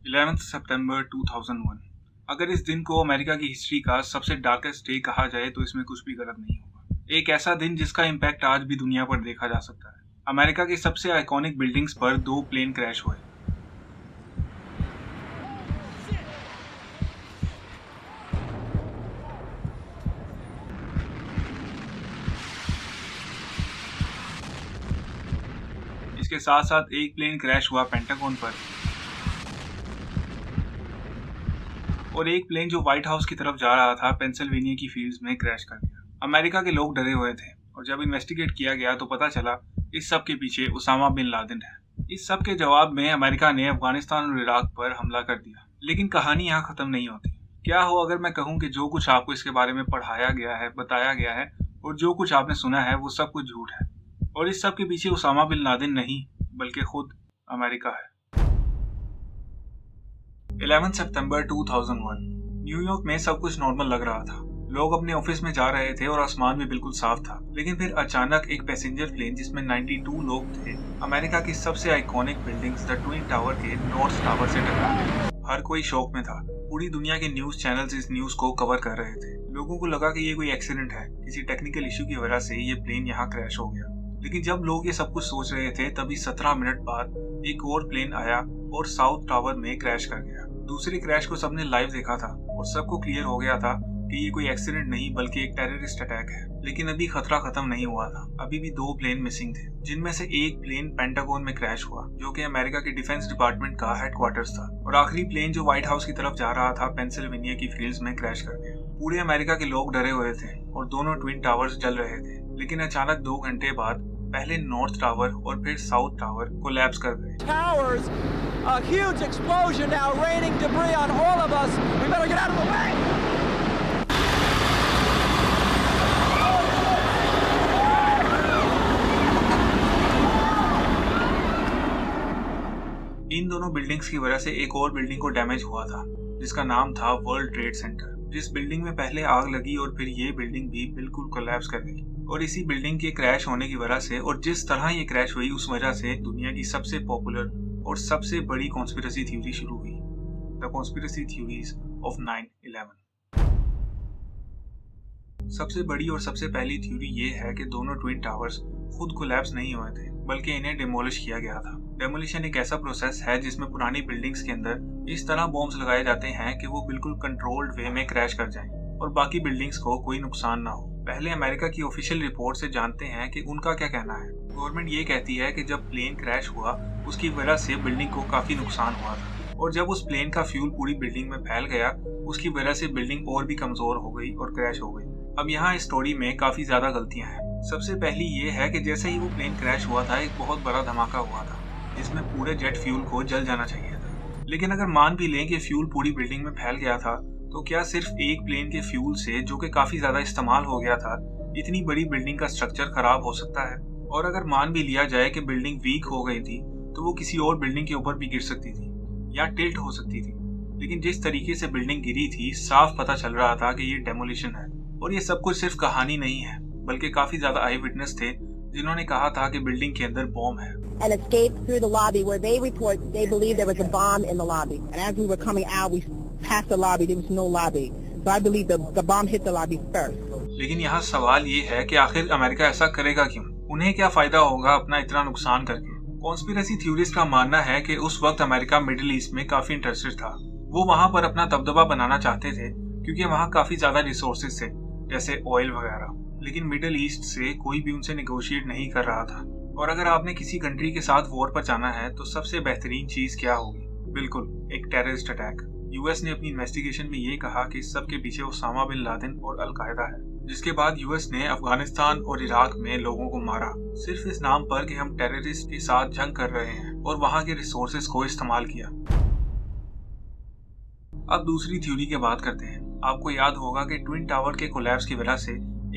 11 सितंबर 2001। अगर इस दिन को अमेरिका की हिस्ट्री का सबसे डार्केस्ट डे कहा जाए तो इसमें कुछ भी गलत नहीं होगा। एक ऐसा दिन जिसका इम्पैक्ट आज भी दुनिया पर देखा जा सकता है। अमेरिका की सबसे आइकॉनिक बिल्डिंग्स पर 2 प्लेन क्रैश हुए। इसके साथ साथ एक प्लेन क्रैश हुआ पेंटागन पर और एक प्लेन जो व्हाइट हाउस की तरफ जा रहा था पेंसिल्वेनिया की फील्ड्स में क्रैश कर गया। अमेरिका के लोग डरे हुए थे और जब इन्वेस्टिगेट किया गया तो पता चला इस सब के पीछे उसामा बिन लादेन है। इस सब के जवाब में अमेरिका ने अफगानिस्तान और इराक पर हमला कर दिया। लेकिन कहानी यहाँ खत्म नहीं होती। क्या हो अगर मैं कहूँ कि जो कुछ आपको इसके बारे में पढ़ाया गया है, बताया गया है और जो कुछ आपने सुना है वो सब कुछ झूठ है और इस सब के पीछे उसामा बिन लादेन नहीं बल्कि खुद अमेरिका है। 11 सितंबर 2001। न्यूयॉर्क में सब कुछ नॉर्मल लग रहा था। लोग अपने ऑफिस में जा रहे थे और आसमान भी बिल्कुल साफ था। लेकिन फिर अचानक एक पैसेंजर प्लेन जिसमें 92 लोग थे अमेरिका की सबसे iconic buildings the twin tower के नॉर्थ टावर से टकरा गया। हर कोई शॉक में था। पूरी दुनिया के न्यूज चैनल्स इस न्यूज को कवर कर रहे थे। लोगों को लगा कि ये कोई एक्सीडेंट है, किसी टेक्निकल इश्यू की वजह से ये प्लेन यहाँ क्रैश हो गया। लेकिन जब लोग ये सब कुछ सोच रहे थे तभी 17 मिनट बाद एक और प्लेन आया और साउथ टावर में क्रैश कर गया। दूसरे क्रैश को सबने लाइव देखा था और सबको क्लियर हो गया था कि ये कोई एक्सीडेंट नहीं बल्कि एक टेररिस्ट अटैक है। लेकिन अभी खतरा खत्म नहीं हुआ था। अभी भी 2 प्लेन मिसिंग थे, जिनमें से एक प्लेन पेंटागन में क्रैश हुआ जो कि अमेरिका के डिफेंस डिपार्टमेंट का हेडक्वार्टर्स था और आखिरी प्लेन जो व्हाइट हाउस की तरफ जा रहा था पेंसिल्वेनिया की फील्ड्स में क्रैश कर गया। पूरे अमेरिका के लोग डरे हुए थे और दोनों ट्विन टावर्स जल रहे थे। लेकिन अचानक 2 घंटे बाद पहले नॉर्थ टावर और फिर साउथ टावर कोलैप्स कर गए। Towers, a huge explosion now raining debris on all of us. We better get out of the way. इन दोनों बिल्डिंग्स की वजह से एक और बिल्डिंग को डैमेज हुआ था जिसका नाम था वर्ल्ड ट्रेड सेंटर। जिस बिल्डिंग में पहले आग लगी और फिर ये बिल्डिंग भी बिल्कुल कोलैप्स कर गई और इसी बिल्डिंग के क्रैश होने की वजह से और जिस तरह ये क्रैश हुई उस वजह से दुनिया की सबसे पॉपुलर और सबसे बड़ी कॉन्स्पिरेसी थ्योरी शुरू हुई, द कॉन्स्पिरेसी थ्योरीज ऑफ 9/11। सबसे बड़ी और सबसे पहली थ्योरी ये है कि दोनों ट्विन टावर्स खुद कोलैप्स नहीं हुए थे बल्कि इन्हें डिमोलिश किया गया था। डेमोलिशन एक ऐसा प्रोसेस है जिसमें पुरानी बिल्डिंग्स के अंदर इस तरह बॉम्ब्स लगाए जाते हैं कि वो बिल्कुल कंट्रोल्ड वे में क्रैश कर जाएं और बाकी बिल्डिंग्स को कोई नुकसान ना हो। पहले अमेरिका की ऑफिशियल रिपोर्ट से जानते हैं कि उनका क्या कहना है। गवर्नमेंट ये कहती है कि जब प्लेन क्रैश हुआ उसकी वजह से बिल्डिंग को काफी नुकसान हुआ था और जब उस प्लेन का फ्यूल पूरी बिल्डिंग में फैल गया उसकी वजह से बिल्डिंग और भी कमजोर हो गई और क्रैश हो गई। अब यहाँ इस स्टोरी में काफी ज्यादा गलतियां हैं। सबसे पहली ये है कि जैसे ही वो प्लेन क्रैश हुआ था एक बहुत बड़ा धमाका हुआ था जिसमें पूरे जेट फ्यूल को जल जाना चाहिए था। लेकिन अगर मान भी लें कि फ्यूल पूरी बिल्डिंग में फैल गया था तो क्या सिर्फ एक प्लेन के फ्यूल से जो कि काफी ज्यादा इस्तेमाल हो गया था इतनी बड़ी बिल्डिंग का स्ट्रक्चर खराब हो सकता है? और अगर मान भी लिया जाए कि बिल्डिंग वीक हो गई थी तो वो किसी और बिल्डिंग के ऊपर भी गिर सकती थी या टिल्ट हो सकती थी। लेकिन जिस तरीके से बिल्डिंग गिरी थी साफ पता चल रहा था कि ये डेमोलिशन है और ये सब कुछ सिर्फ कहानी नहीं है बल्कि काफी ज्यादा आई विटनेस थे जिन्होंने कहा था कि बिल्डिंग के अंदर बॉम्ब है। And escaped through the lobby where they report they believe there was a bomb in the lobby. And as we were coming out, we passed the lobby. There was no lobby. So I believe the bomb hit the lobby first. लेकिन यहाँ सवाल ये है कि आखिर America ऐसा करेगा क्यों? उन्हें क्या फायदा होगा अपना इतना नुकसान करके? कॉन्स्पिरेसी थ्योरिस्ट का मानना है कि उस वक्त अमेरिका मिडिल ईस्ट में काफी इंटरेस्टेड था। वो वहाँ पर अपना दबदबा बनाना चाहते थे क्योंकि वहाँ काफी ज्यादा रिसोर्सेज थे जैसे ऑयल वगैरह। लेकिन मिडिल ईस्ट से कोई भी उनसे नेगोशिएट नहीं कर रहा था। और अगर आपने किसी कंट्री के साथ वॉर पर जाना है तो सबसे बेहतरीन चीज क्या होगी? बिल्कुल एक टेररिस्ट अटैक। यूएस ने अपनी इन्वेस्टिगेशन में ये कहा कि इस सब के पीछे उसामा बिन लादेन और अल-कायदा है, जिसके बाद यूएस ने अफगानिस्तान और इराक में लोगों को मारा सिर्फ इस नाम पर कि हम टेररिस्ट के साथ जंग कर रहे हैं और वहां के रिसोर्सेज को इस्तेमाल किया। अब दूसरी थ्योरी की बात करते हैं। आपको याद होगा कि ट्विन टावर के कोलैप्स की वजह से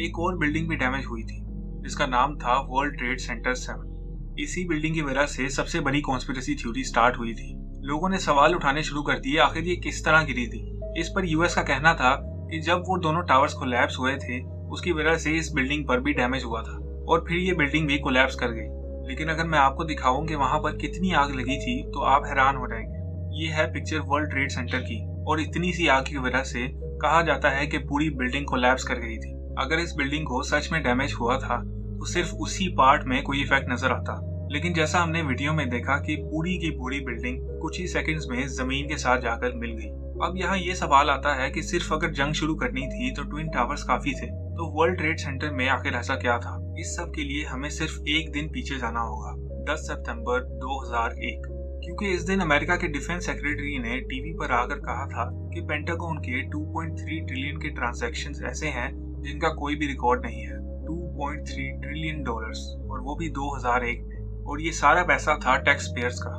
एक और बिल्डिंग भी डैमेज हुई थी जिसका नाम था वर्ल्ड ट्रेड सेंटर 7। इसी बिल्डिंग की वजह से सबसे बड़ी कॉन्स्पिरेसी थ्योरी स्टार्ट हुई थी। लोगों ने सवाल उठाने शुरू कर दिए आखिर ये किस तरह गिरी थी। इस पर यूएस का कहना था कि जब वो दोनों टावर्स कोलैप्स हुए थे उसकी वजह से इस बिल्डिंग पर भी डैमेज हुआ था और फिर ये बिल्डिंग भी कोलैप्स कर गई। लेकिन अगर मैं आपको दिखाऊं कि वहां पर कितनी आग लगी थी तो आप हैरान हो जाएंगे। ये है पिक्चर वर्ल्ड ट्रेड सेंटर की और इतनी सी आग की वजह से कहा जाता है कि पूरी बिल्डिंग कोलैप्स कर गई थी। अगर इस बिल्डिंग को सच में डैमेज हुआ था तो सिर्फ उसी पार्ट में कोई इफेक्ट नजर आता, लेकिन जैसा हमने वीडियो में देखा कि पूरी की पूरी बिल्डिंग कुछ ही सेकंड्स में जमीन के साथ जाकर मिल गई। अब यहाँ ये सवाल आता है कि सिर्फ अगर जंग शुरू करनी थी तो ट्विन टावर्स काफी थे, तो वर्ल्ड ट्रेड सेंटर में आखिर ऐसा क्या था? इस सब के लिए हमें सिर्फ एक दिन पीछे जाना होगा, 10 सितंबर 2001, क्योंकि इस दिन अमेरिका के डिफेंस सेक्रेटरी ने टीवी पर आकर कहा था कि पेंटागन के 2.3 ट्रिलियन के ट्रांजैक्शंस ऐसे हैं जिनका कोई भी रिकॉर्ड नहीं है। 2.3 ट्रिलियन डॉलर्स, और वो भी 2001 में, और ये सारा पैसा था टैक्स पेयर्स का,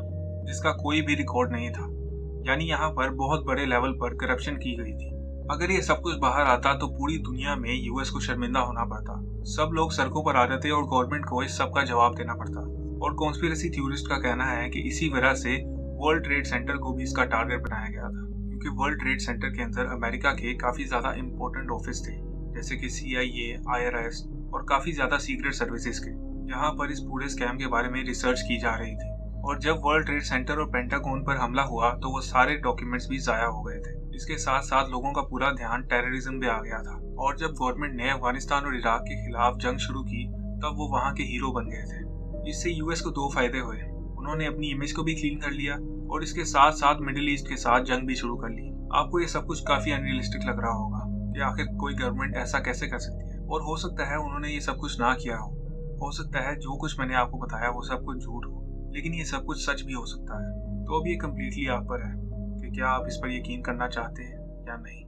जिसका कोई भी रिकॉर्ड नहीं था। यानी यहाँ पर बहुत बड़े लेवल पर करप्शन की गई थी। अगर ये सब कुछ बाहर आता तो पूरी दुनिया में यूएस को शर्मिंदा होना पड़ता, सब लोग सड़कों पर आ जाते और गवर्नमेंट को इस सब का जवाब देना पड़ता। और कॉन्स्पिरेसी थ्योरिस्ट का कहना है कि इसी वजह से वर्ल्ड ट्रेड सेंटर को भी इसका टारगेट बनाया गया था, क्योंकि वर्ल्ड ट्रेड सेंटर के अंदर अमेरिका के काफी ज्यादा इंपॉर्टेंट ऑफिस थे, जैसे कि CIA, IRS और काफी ज्यादा सीक्रेट सर्विसेज के। यहाँ पर इस पूरे स्कैम के बारे में रिसर्च की जा रही थी, और जब वर्ल्ड ट्रेड सेंटर और पेंटागन पर हमला हुआ तो वो सारे डॉक्यूमेंट्स भी जाया हो गए थे। इसके साथ साथ लोगों का पूरा ध्यान टेररिज्म पे आ गया था, और जब गवर्नमेंट ने अफगानिस्तान और इराक के खिलाफ जंग शुरू की तब वो वहाँ के हीरो बन गए थे। इससे यूएस को 2 फायदे हुए, उन्होंने अपनी इमेज को भी क्लीन कर लिया और इसके साथ साथ मिडिल ईस्ट के साथ जंग भी शुरू कर ली। आपको ये सब कुछ काफी अनरियलिस्टिक लग रहा होगा कि आखिर कोई गवर्नमेंट ऐसा कैसे कर सकती है, और हो सकता है उन्होंने ये सब कुछ ना किया हो सकता है जो कुछ मैंने आपको बताया वो सब कुछ झूठ हो, लेकिन ये सब कुछ सच भी हो सकता है। तो अब ये कम्प्लीटली आप पर है कि क्या आप इस पर यकीन करना चाहते हैं या नहीं।